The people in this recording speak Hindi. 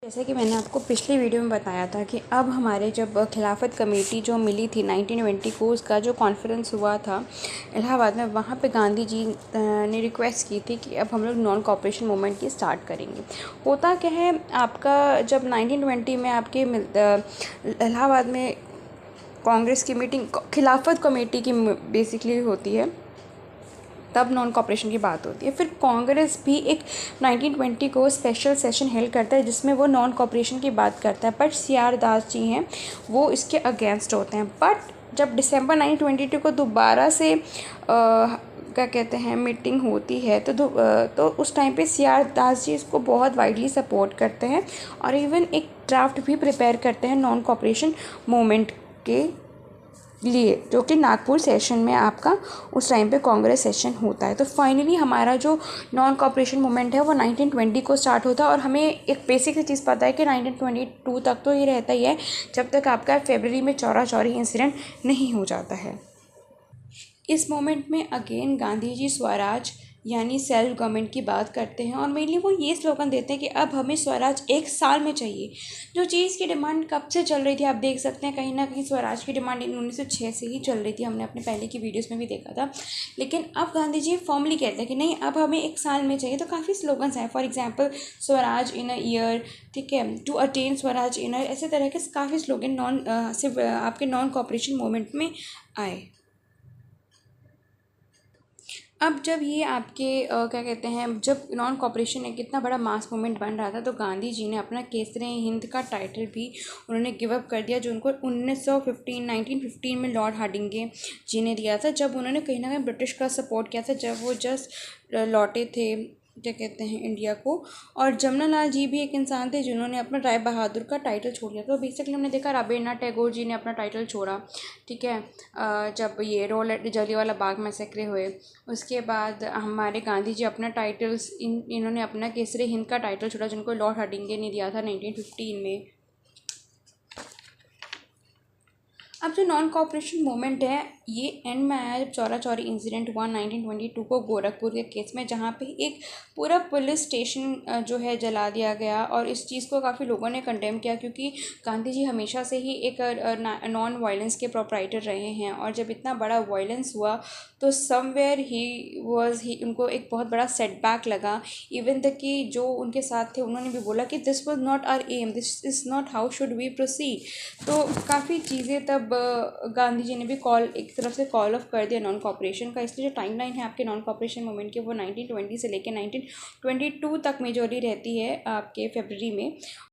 जैसे कि मैंने आपको पिछली वीडियो में बताया था कि अब हमारे जब खिलाफत कमेटी जो मिली थी 1920 को, उसका जो कॉन्फ्रेंस हुआ था इलाहाबाद में, वहाँ पे गांधी जी ने रिक्वेस्ट की थी कि अब हम लोग नॉन कॉपरेशन मूवमेंट की स्टार्ट करेंगे। होता क्या है, आपका जब 1920 में आपके इलाहाबाद में कांग्रेस की मीटिंग खिलाफत कमेटी की बेसिकली होती है, तब नॉन कॉपरेशन की बात होती है। फिर कांग्रेस भी एक 1920 को स्पेशल सेशन हेल्ड करता है जिसमें वो नॉन कॉपरेशन की बात करता है, बट CR दास जी हैं वो इसके अगेंस्ट होते हैं। बट जब दिसंबर 1922 को दोबारा से क्या कहते हैं मीटिंग होती है तो उस टाइम पे CR दास जी इसको बहुत वाइडली सपोर्ट करते हैं और इवन एक ड्राफ्ट भी प्रिपेयर करते हैं नॉन कॉपरेशन मूवमेंट के लिए, जो कि नागपुर सेशन में आपका उस टाइम पे कांग्रेस सेशन होता है। तो फाइनली हमारा जो नॉन कॉपरेशन मूवमेंट है वो 1920 को स्टार्ट होता है और हमें एक बेसिक सी चीज़ पता है कि 1922 तक तो ये रहता ही है जब तक आपका फरवरी में चौरा चौरी इंसिडेंट नहीं हो जाता है। इस मोमेंट में अगेन गांधी जी स्वराज यानी सेल्फ गवर्नमेंट की बात करते हैं और मेनली वो ये स्लोगन देते हैं कि अब हमें स्वराज 1 साल में चाहिए। जो चीज़ की डिमांड कब से चल रही थी आप देख सकते हैं, कहीं ना कहीं स्वराज की डिमांड 1906 से ही चल रही थी, हमने अपने पहले की वीडियोस में भी देखा था। लेकिन अब गांधी जी फॉर्मली कहते हैं कि नहीं, अब हमें 1 साल में चाहिए। तो काफ़ी स्लोगन्स हैं, for example Swaraj in a year, ठीक है, टू अटेन स्वराज इन ऐसे तरह के काफ़ी स्लोगन सिर्फ आपके नॉन कॉपरेशन मूवमेंट में आए। अब जब ये आपके क्या कहते हैं, जब नॉन कॉपरेशन एक इतना बड़ा मास मूवमेंट बन रहा था तो गांधी जी ने अपना केसरे हिंद का टाइटल भी उन्होंने गिव अप कर दिया, जो उनको 1915 में लॉर्ड हार्डिंगे जी ने दिया था, जब उन्होंने कहीं ना कहीं ब्रिटिश का सपोर्ट किया था, जब वो जस्ट लौटे थे क्या कहते हैं इंडिया को। और जमना लाल जी भी एक इंसान थे जिन्होंने अपना राय बहादुर का टाइटल छोड़ दिया। तो बेसिकली हमने देखा रवींद्रनाथ टैगोर जी ने अपना टाइटल छोड़ा, ठीक है, जब ये जलियांवाला बाग मैसेक्रे हुए। उसके बाद हमारे गांधी जी अपना टाइटल्स इन्होंने अपना केसरी हिंद का टाइटल छोड़ा जिनको लॉर्ड हार्डिंगे ने दिया था 1915 में। अब जो नॉन कॉपरेशन मूवमेंट है ये एंड में आया जब चौरा चौरी इंसिडेंट हुआ 1922 को गोरखपुर के केस में, जहाँ पे एक पूरा पुलिस स्टेशन जो है जला दिया गया। और इस चीज़ को काफ़ी लोगों ने कंडेम किया क्योंकि गांधी जी हमेशा से ही एक नॉन वायलेंस के प्रोप्राइटर रहे हैं, और जब इतना बड़ा वायलेंस हुआ तो समवेयर ही उनको एक बहुत बड़ा सेटबैक लगा। इवन तक कि जो उनके साथ थे उन्होंने भी बोला कि this was not our aim, this is not how should we proceed. तो काफ़ी चीज़ें तब गांधी जी ने भी एक तरफ से कॉल ऑफ कर दिया नॉन कॉपरेशन का। इसलिए जो टाइमलाइन है आपके नॉन कॉपरेशन मूवमेंट की वो 1920 से लेकर 1922 तक मेजोरली रहती है आपके फरवरी में।